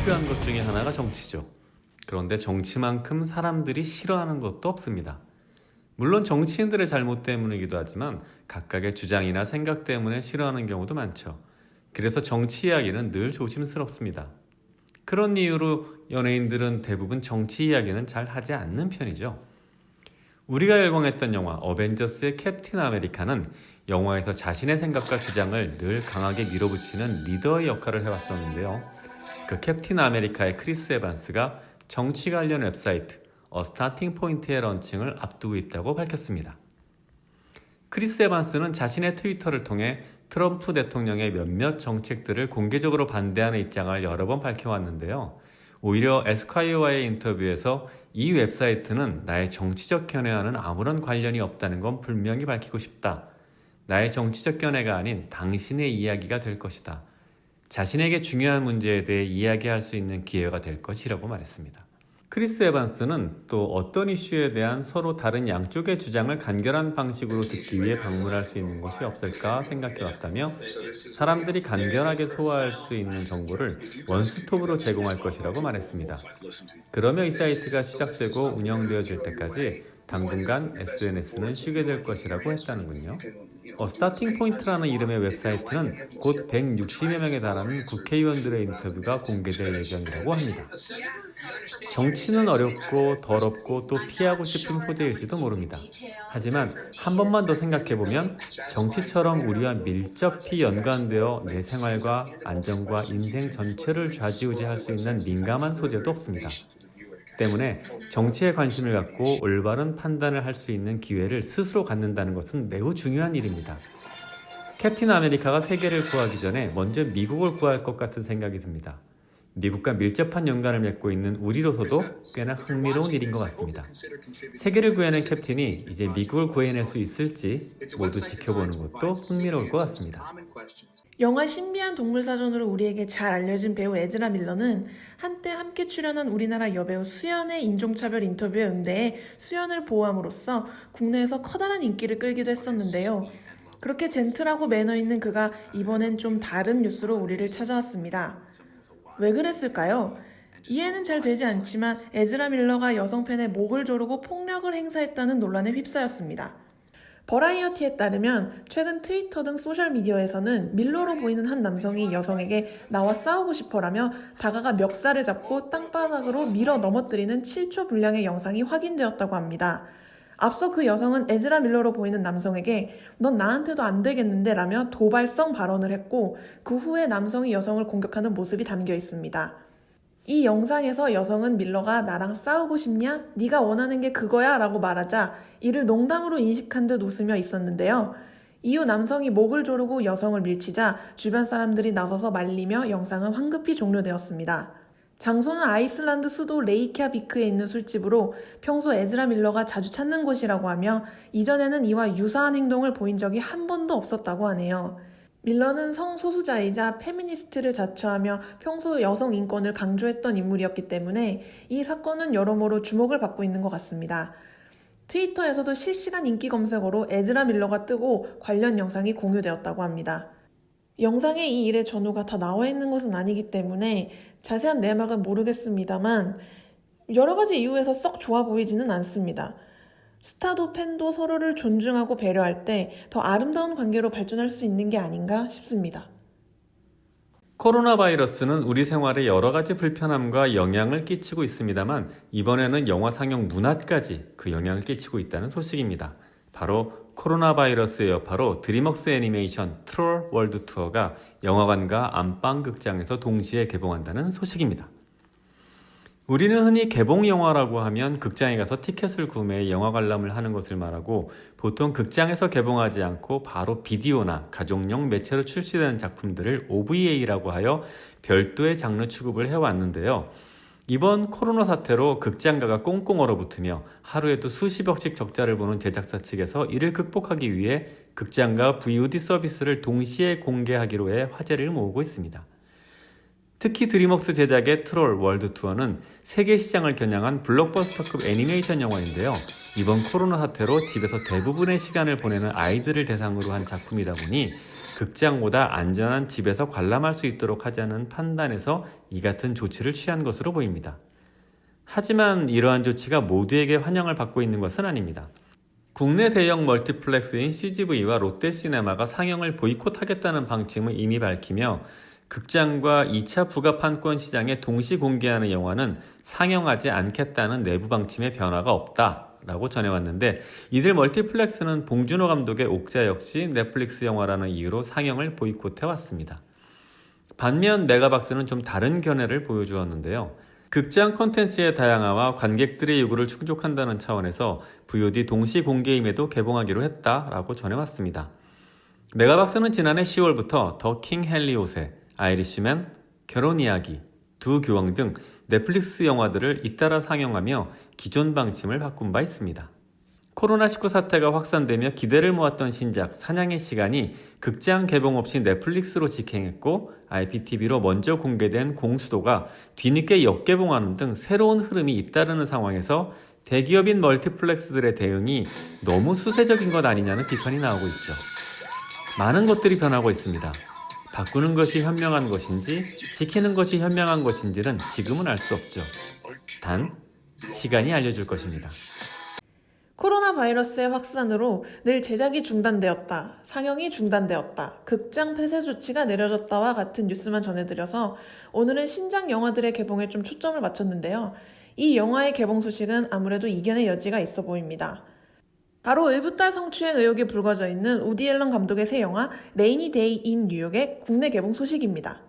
필요한 것 중에 하나가 정치죠. 그런데 정치만큼 사람들이 싫어하는 것도 없습니다. 물론 정치인들의 잘못 때문이기도 하지만 각각의 주장이나 생각 때문에 싫어하는 경우도 많죠. 그래서 정치 이야기는 늘 조심스럽습니다. 그런 이유로 연예인들은 대부분 정치 이야기는 잘 하지 않는 편이죠. 우리가 열광했던 영화 어벤져스의 캡틴 아메리카는 영화에서 자신의 생각과 주장을 늘 강하게 밀어붙이는 리더의 역할을 해왔었는데요. 그 캡틴 아메리카의 크리스 에반스가 정치 관련 웹사이트 스타팅 포인트의 런칭을 앞두고 있다고 밝혔습니다. 크리스 에반스는 자신의 트위터를 통해 트럼프 대통령의 몇몇 정책들을 공개적으로 반대하는 입장을 여러 번 밝혀왔는데요. 오히려 에스콰이어와의 인터뷰에서 이 웹사이트는 나의 정치적 견해와는 아무런 관련이 없다는 건 분명히 밝히고 싶다. 나의 정치적 견해가 아닌 당신의 이야기가 될 것이다. 자신에게 중요한 문제에 대해 이야기할 수 있는 기회가 될 것이라고 말했습니다. 크리스 에반스는 또 어떤 이슈에 대한 서로 다른 양쪽의 주장을 간결한 방식으로 듣기 위해 방문할 수 있는 곳이 없을까 생각해 왔다며 사람들이 간결하게 소화할 수 있는 정보를 원스톱으로 제공할 것이라고 말했습니다. 그러며 이 사이트가 시작되고 운영되어질 때까지 당분간 SNS는 쉬게 될 것이라고 했다는군요. 스타팅 포인트라는 이름의 웹사이트는 곧 160여 명에 달하는 국회의원들의 인터뷰가 공개될 예정이라고 합니다. 정치는 어렵고 더럽고 또 피하고 싶은 소재일지도 모릅니다. 하지만 한 번만 더 생각해보면 정치처럼 우리와 밀접히 연관되어 내 생활과 안정과 인생 전체를 좌지우지할 수 있는 민감한 소재도 없습니다. 때문에 정치에 관심을 갖고 올바른 판단을 할 수 있는 기회를 스스로 갖는다는 것은 매우 중요한 일입니다. 캡틴 아메리카가 세계를 구하기 전에 먼저 미국을 구할 것 같은 생각이 듭니다. 미국과 밀접한 연관을 맺고 있는 우리로서도 꽤나 흥미로운 일인 것 같습니다. 세계를 구해낸 캡틴이 이제 미국을 구해낼 수 있을지 모두 지켜보는 것도 흥미로울 것 같습니다. 영화 신비한 동물사전으로 우리에게 잘 알려진 배우 에즈라 밀러는 한때 함께 출연한 우리나라 여배우 수연의 인종차별 인터뷰에 응대해 수연을 보호함으로써 국내에서 커다란 인기를 끌기도 했었는데요. 그렇게 젠틀하고 매너 있는 그가 이번엔 좀 다른 뉴스로 우리를 찾아왔습니다. 왜 그랬을까요? 이해는 잘 되지 않지만 에즈라 밀러가 여성 팬의 목을 조르고 폭력을 행사했다는 논란에 휩싸였습니다. 버라이어티에 따르면 최근 트위터 등 소셜미디어에서는 밀러로 보이는 한 남성이 여성에게 나와 싸우고 싶어라며 다가가 멱살을 잡고 땅바닥으로 밀어 넘어뜨리는 7초 분량의 영상이 확인되었다고 합니다. 앞서 그 여성은 에즈라 밀러로 보이는 남성에게 넌 나한테도 안 되겠는데 라며 도발성 발언을 했고 그 후에 남성이 여성을 공격하는 모습이 담겨 있습니다. 이 영상에서 여성은 밀러가 나랑 싸우고 싶냐? 네가 원하는 게 그거야? 라고 말하자 이를 농담으로 인식한 듯 웃으며 있었는데요. 이후 남성이 목을 조르고 여성을 밀치자 주변 사람들이 나서서 말리며 영상은 황급히 종료되었습니다. 장소는 아이슬란드 수도 레이캬비크에 있는 술집으로 평소 에즈라 밀러가 자주 찾는 곳이라고 하며 이전에는 이와 유사한 행동을 보인 적이 한 번도 없었다고 하네요. 밀러는 성소수자이자 페미니스트를 자처하며 평소 여성 인권을 강조했던 인물이었기 때문에 이 사건은 여러모로 주목을 받고 있는 것 같습니다. 트위터에서도 실시간 인기 검색어로 에즈라 밀러가 뜨고 관련 영상이 공유되었다고 합니다. 영상에 이 일의 전후가 다 나와 있는 것은 아니기 때문에 자세한 내막은 모르겠습니다만 여러 가지 이유에서 썩 좋아 보이지는 않습니다. 스타도 팬도 서로를 존중하고 배려할 때 더 아름다운 관계로 발전할 수 있는 게 아닌가 싶습니다. 코로나 바이러스는 우리 생활에 여러 가지 불편함과 영향을 끼치고 있습니다만 이번에는 영화 상영 문화까지 그 영향을 끼치고 있다는 소식입니다. 바로 코로나 바이러스의 여파로 드림웍스 애니메이션 트롤 월드 투어가 영화관과 안방극장에서 동시에 개봉한다는 소식입니다. 우리는 흔히 개봉 영화라고 하면 극장에 가서 티켓을 구매해 영화 관람을 하는 것을 말하고 보통 극장에서 개봉하지 않고 바로 비디오나 가족용 매체로 출시되는 작품들을 OVA라고 하여 별도의 장르 취급을 해왔는데요. 이번 코로나 사태로 극장가가 꽁꽁 얼어붙으며 하루에도 수십억씩 적자를 보는 제작사 측에서 이를 극복하기 위해 극장과 VOD 서비스를 동시에 공개하기로 해 화제를 모으고 있습니다. 특히 드림웍스 제작의 트롤 월드 투어는 세계 시장을 겨냥한 블록버스터급 애니메이션 영화인데요. 이번 코로나 사태로 집에서 대부분의 시간을 보내는 아이들을 대상으로 한 작품이다 보니 극장보다 안전한 집에서 관람할 수 있도록 하자는 판단에서 이 같은 조치를 취한 것으로 보입니다. 하지만 이러한 조치가 모두에게 환영을 받고 있는 것은 아닙니다. 국내 대형 멀티플렉스인 CGV와 롯데시네마가 상영을 보이콧하겠다는 방침을 이미 밝히며 극장과 2차 부가판권 시장에 동시 공개하는 영화는 상영하지 않겠다는 내부 방침에 변화가 없다라고 전해왔는데, 이들 멀티플렉스는 봉준호 감독의 옥자 역시 넷플릭스 영화라는 이유로 상영을 보이콧해왔습니다. 반면 메가박스는 좀 다른 견해를 보여주었는데요. 극장 콘텐츠의 다양화와 관객들의 요구를 충족한다는 차원에서 VOD 동시 공개임에도 개봉하기로 했다라고 전해왔습니다. 메가박스는 지난해 10월부터 더 킹 헨리옷의 아이리시맨, 결혼 이야기, 두 교황 등 넷플릭스 영화들을 잇따라 상영하며 기존 방침을 바꾼 바 있습니다. 코로나19 사태가 확산되며 기대를 모았던 신작 사냥의 시간이 극장 개봉 없이 넷플릭스로 직행했고, IPTV로 먼저 공개된 공수도가 뒤늦게 역개봉하는 등 새로운 흐름이 잇따르는 상황에서 대기업인 멀티플렉스들의 대응이 너무 수세적인 것 아니냐는 비판이 나오고 있죠. 많은 것들이 변하고 있습니다. 바꾸는 것이 현명한 것인지 지키는 것이 현명한 것인지는 지금은 알 수 없죠. 단, 시간이 알려줄 것입니다. 코로나 바이러스의 확산으로 늘 제작이 중단되었다, 상영이 중단되었다, 극장 폐쇄 조치가 내려졌다와 같은 뉴스만 전해드려서 오늘은 신작 영화들의 개봉에 좀 초점을 맞췄는데요. 이 영화의 개봉 소식은 아무래도 이견의 여지가 있어 보입니다. 바로 의붓달 성추행 의혹이 불거져 있는 우디 앨런 감독의 새 영화 레이니 데이 인 뉴욕의 국내 개봉 소식입니다.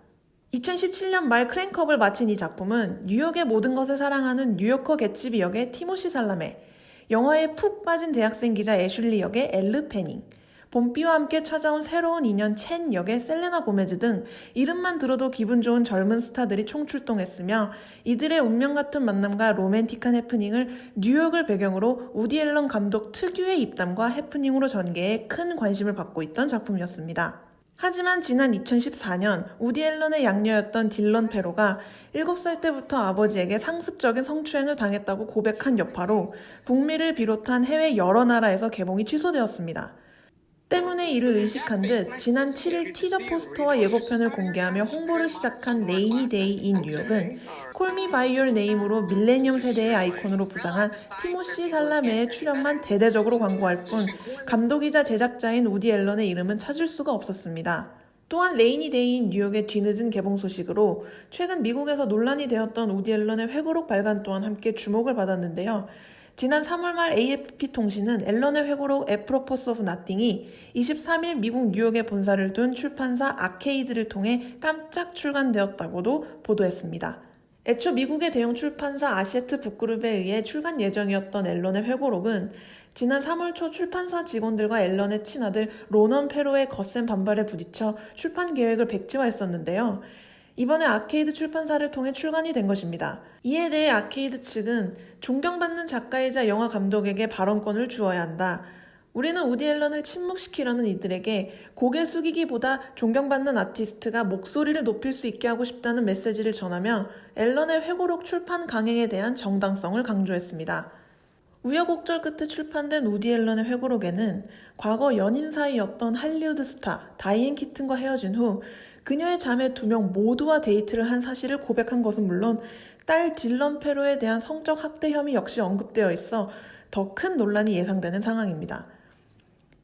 2017년 말 크랭크업을 마친 이 작품은 뉴욕의 모든 것을 사랑하는 뉴요커 개츠비 역의 티모시 살라메, 영화에 푹 빠진 대학생 기자 애슐리 역의 엘르 페닝, 봄비와 함께 찾아온 새로운 인연 첸 역의 셀레나 고메즈 등 이름만 들어도 기분 좋은 젊은 스타들이 총출동했으며, 이들의 운명 같은 만남과 로맨틱한 해프닝을 뉴욕을 배경으로 우디 앨런 감독 특유의 입담과 해프닝으로 전개해 큰 관심을 받고 있던 작품이었습니다. 하지만 지난 2014년 우디 앨런의 양녀였던 딜런 페로가 7살 때부터 아버지에게 상습적인 성추행을 당했다고 고백한 여파로 북미를 비롯한 해외 여러 나라에서 개봉이 취소되었습니다. 때문에 이를 의식한 듯 지난 7일 티저 포스터와 예고편을 공개하며 홍보를 시작한 레이니 데이 인 뉴욕은 콜미 바이 유어 네임으로 밀레니엄 세대의 아이콘으로 부상한 티모시 살라메의 출연만 대대적으로 광고할 뿐 감독이자 제작자인 우디 앨런의 이름은 찾을 수가 없었습니다. 또한 레이니 데이 인 뉴욕의 뒤늦은 개봉 소식으로 최근 미국에서 논란이 되었던 우디 앨런의 회고록 발간 또한 함께 주목을 받았는데요. 지난 3월 말 AFP통신은 앨런의 회고록 A Purpose of Nothing이 23일 미국 뉴욕에 본사를 둔 출판사 아케이드를 통해 깜짝 출간되었다고도 보도했습니다. 애초 미국의 대형 출판사 아시에트 북그룹에 의해 출간 예정이었던 앨런의 회고록은 지난 3월 초 출판사 직원들과 앨런의 친아들 로넌 페로의 거센 반발에 부딪혀 출판 계획을 백지화했었는데요. 이번에 아케이드 출판사를 통해 출간이 된 것입니다. 이에 대해 아케이드 측은 존경받는 작가이자 영화 감독에게 발언권을 주어야 한다. 우리는 우디 앨런을 침묵시키려는 이들에게 고개 숙이기보다 존경받는 아티스트가 목소리를 높일 수 있게 하고 싶다는 메시지를 전하며 앨런의 회고록 출판 강행에 대한 정당성을 강조했습니다. 우여곡절 끝에 출판된 우디 앨런의 회고록에는 과거 연인 사이였던 할리우드 스타 다이앤 키튼과 헤어진 후 그녀의 자매 2명 모두와 데이트를 한 사실을 고백한 것은 물론 딸 딜런 페로에 대한 성적 학대 혐의 역시 언급되어 있어 더 큰 논란이 예상되는 상황입니다.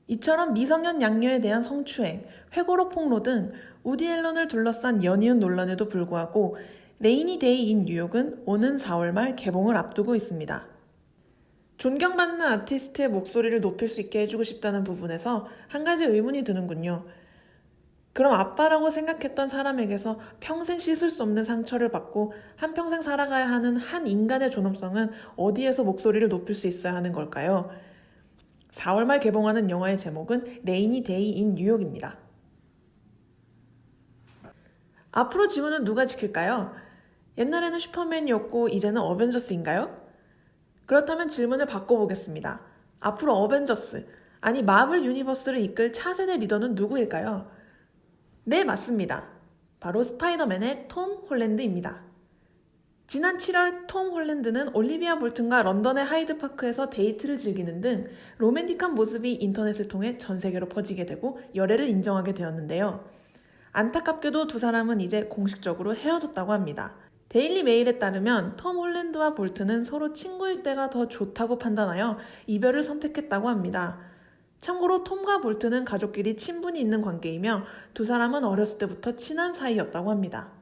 이처럼 미성년 양녀에 대한 성추행, 회고록 폭로 등 우디 앨런을 둘러싼 연이은 논란에도 불구하고 레이니 데이 인 뉴욕은 오는 4월 말 개봉을 앞두고 있습니다. 존경받는 아티스트의 목소리를 높일 수 있게 해주고 싶다는 부분에서 한 가지 의문이 드는군요. 그럼 아빠라고 생각했던 사람에게서 평생 씻을 수 없는 상처를 받고 한평생 살아가야 하는 한 인간의 존엄성은 어디에서 목소리를 높일 수 있어야 하는 걸까요? 4월 말 개봉하는 영화의 제목은 레이니 데이 인 뉴욕입니다. 앞으로 지구는 누가 지킬까요? 옛날에는 슈퍼맨이었고 이제는 어벤져스인가요? 그렇다면 질문을 바꿔보겠습니다. 앞으로 어벤져스, 아니 마블 유니버스를 이끌 차세대 리더는 누구일까요? 네, 맞습니다. 바로 스파이더맨의 톰 홀랜드입니다. 지난 7월 톰 홀랜드는 올리비아 볼튼과 런던의 하이드파크에서 데이트를 즐기는 등 로맨틱한 모습이 인터넷을 통해 전 세계로 퍼지게 되고 열애를 인정하게 되었는데요. 안타깝게도 두 사람은 이제 공식적으로 헤어졌다고 합니다. 데일리 메일에 따르면 톰 홀랜드와 볼튼은 서로 친구일 때가 더 좋다고 판단하여 이별을 선택했다고 합니다. 참고로 톰과 볼튼은 가족끼리 친분이 있는 관계이며 두 사람은 어렸을 때부터 친한 사이였다고 합니다.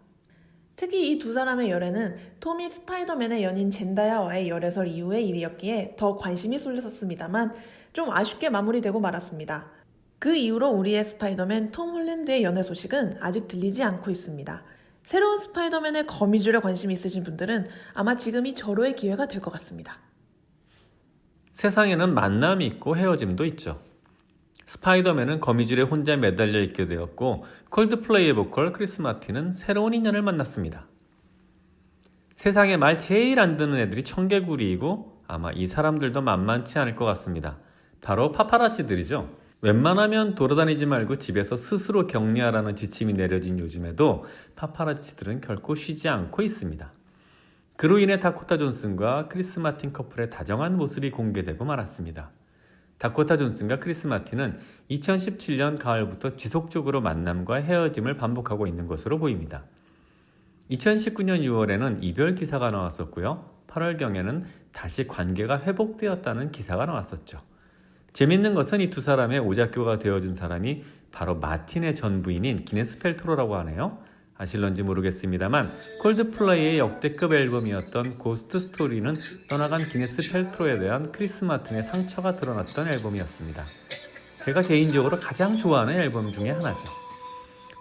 특히 이 두 사람의 열애는 톰이 스파이더맨의 연인 젠다야와의 열애설 이후의 일이었기에 더 관심이 쏠렸었습니다만 좀 아쉽게 마무리되고 말았습니다. 그 이후로 우리의 스파이더맨 톰 홀랜드의 연애 소식은 아직 들리지 않고 있습니다. 새로운 스파이더맨의 거미줄에 관심이 있으신 분들은 아마 지금이 절호의 기회가 될 것 같습니다. 세상에는 만남이 있고 헤어짐도 있죠. 스파이더맨은 거미줄에 혼자 매달려 있게 되었고 콜드플레이의 보컬 크리스 마틴은 새로운 인연을 만났습니다. 세상에 말 제일 안 듣는 애들이 청개구리이고 아마 이 사람들도 만만치 않을 것 같습니다. 바로 파파라치들이죠. 웬만하면 돌아다니지 말고 집에서 스스로 격리하라는 지침이 내려진 요즘에도 파파라치들은 결코 쉬지 않고 있습니다. 그로 인해 다코타 존슨과 크리스 마틴 커플의 다정한 모습이 공개되고 말았습니다. 다코타 존슨과 크리스 마틴은 2017년 가을부터 지속적으로 만남과 헤어짐을 반복하고 있는 것으로 보입니다. 2019년 6월에는 이별 기사가 나왔었고요. 8월경에는 다시 관계가 회복되었다는 기사가 나왔었죠. 재밌는 것은 이 두 사람의 오작교가 되어준 사람이 바로 마틴의 전 부인인 기네스 펠트로라고 하네요. 아실런지 모르겠습니다만 콜드플레이의 역대급 앨범이었던 고스트 스토리는 떠나간 기네스 펠트로에 대한 크리스 마틴의 상처가 드러났던 앨범이었습니다. 제가 개인적으로 가장 좋아하는 앨범 중에 하나죠.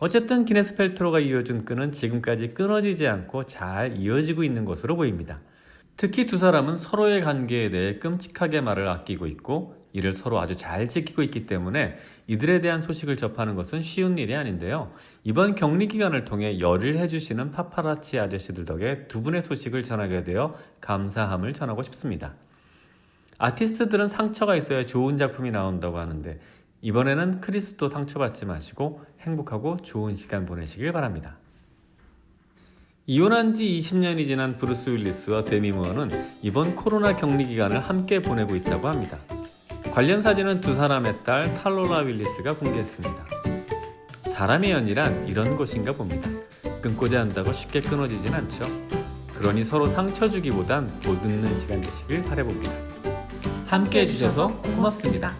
어쨌든 기네스 펠트로가 이어준 끈은 지금까지 끊어지지 않고 잘 이어지고 있는 것으로 보입니다. 특히 두 사람은 서로의 관계에 대해 끔찍하게 말을 아끼고 있고 이를 서로 아주 잘 지키고 있기 때문에 이들에 대한 소식을 접하는 것은 쉬운 일이 아닌데요. 이번 격리 기간을 통해 열을 해주시는 파파라치 아저씨들 덕에 두 분의 소식을 전하게 되어 감사함을 전하고 싶습니다. 아티스트들은 상처가 있어야 좋은 작품이 나온다고 하는데 이번에는 크리스도 상처받지 마시고 행복하고 좋은 시간 보내시길 바랍니다. 이혼한 지 20년이 지난 브루스 윌리스와 데미 무어는 이번 코로나 격리 기간을 함께 보내고 있다고 합니다. 관련 사진은 두 사람의 딸 탈로라 윌리스가 공개했습니다. 사람의 연이란 이런 것인가 봅니다. 끊고자 한다고 쉽게 끊어지진 않죠. 그러니 서로 상처 주기보단 못 웃는 시간 되시길 바라봅니다. 함께 해주셔서 고맙습니다.